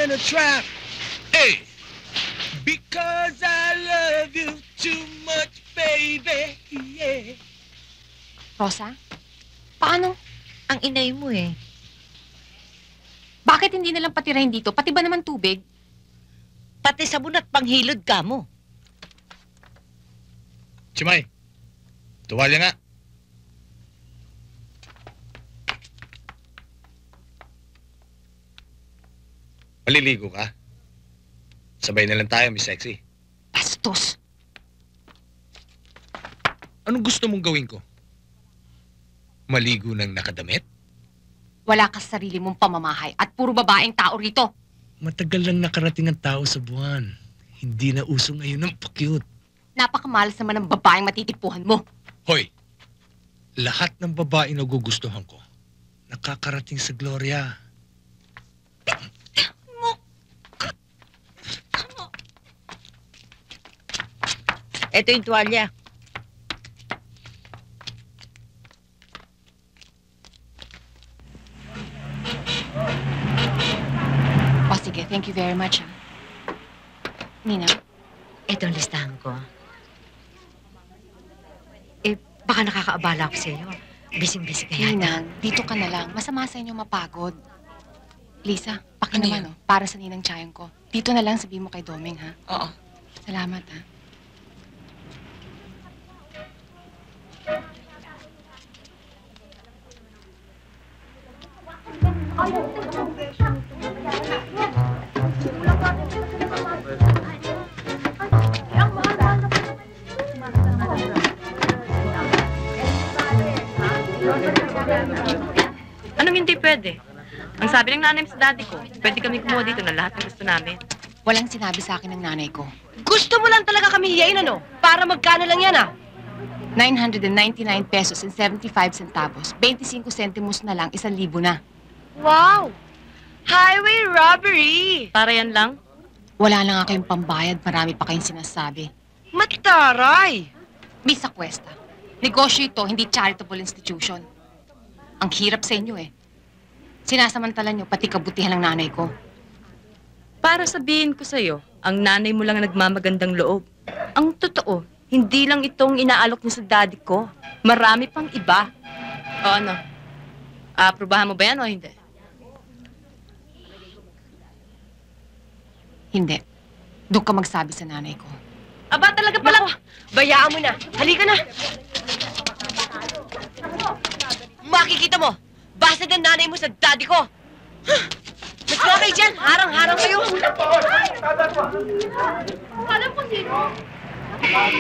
in a trap. Hey! Because I love you too much, baby. Yeah. Rosa? Paano? Ang inay mo eh. Bakit hindi nalang patirahin dito? Pati ba naman tubig? Pati sabon at panghilod ka mo. Chimay, tuwalya nga. Maliligo ka? Sabay na lang tayo, Miss Sexy. Bastos! Anong gusto mong gawin ko? Maligo ng nakadamit? Wala ka sa sarili mong pamamahay at puro babaeng tao rito. Matagal lang nakarating ang tao sa buwan. Hindi na uso ngayon ang pakyut. Napakamalas naman ng babaeng matitipuhan mo. Hoy! Lahat ng babaeng nagugustuhan ko, nakakarating sa Gloria. Ito yung tuwalya. O sige, thank you very much, ha. Nina? Ito ang listahan ko. Eh, baka nakakaabala ako sa iyo. Bising-busy ka yata. Ninang, dito ka na lang. Masama sa inyo mapagod. Lisa, paki Ano naman, para sa ninang tiyayang ko. Dito na lang, sabihin mo kay Doming, ha? Oo. Salamat, ha. Anong hindi pwede? Ang sabi ng nanay sa daddy ko, pwede kami kumuha dito na lahat ng gusto namin. Walang sinabi sa akin ng nanay ko. Gusto mo lang talaga kami hiyain, ano? Para magkano lang yan, ah? 999 pesos and 75 centavos. 25 centimos na lang, 1,000 na. Wow! Highway robbery! Para yan lang? Wala na nga kayong pambayad, marami pa kayong sinasabi. Mataray! Miss Aquesta, negosyo ito, hindi charitable institution. Ang hirap sa inyo eh. Sinasamantala nyo, pati kabutihan ng nanay ko. Para sabihin ko sa'yo, ang nanay mo lang ang nagmamagandang loob. Ang totoo, hindi lang itong inaalok mo sa daddy ko. Marami pang iba. O ano? Aprobahan mo ba yan o hindi? Hindi. Doon ka magsabi sa nanay ko. Aba, talaga pala. Bayaan mo na. Halika na. Makikita mo. Basta ng nanay mo sa daddy ko. Mas nga kayo dyan. Harang-harang kayo. Alam ko sino.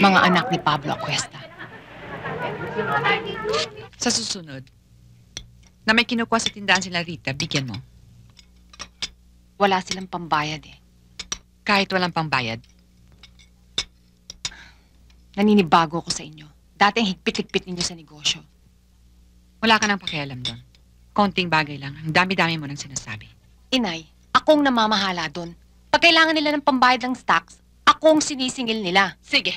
Mga anak ni Pablo Aquesta. Sa susunod, na may kinukuha sa tindahan sila Rita, bigyan mo. Wala silang pambayad eh. Kahit walang pambayad. Naninibago ako sa inyo. Dati ang higpit-higpit ninyo sa negosyo. Wala ka nang pakialam doon. Konting bagay lang. Ang dami-dami mo nang sinasabi. Inay, akong namamahala doon. Pag kailangan nila ng pambayad ng stocks, akong sinisingil nila. Sige,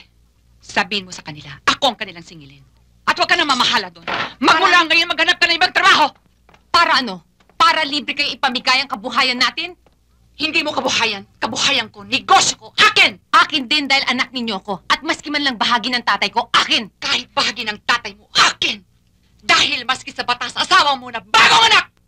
sabihin mo sa kanila, ako ang kanilang singilin. At huwag ka nang mamahala doon. Magmula ngayon, maghanap ka ng ibang trabaho! Para ano? Para libre kayo ipamigay ang kabuhayan natin? Hindi mo kabuhayan. Kabuhayan ko, negosyo ko, akin! Akin din dahil anak ninyo ko. At maski man lang bahagi ng tatay ko, akin! Kahit bahagi ng tatay mo, akin! Dahil maski sa batas, asawa mo na bagong anak!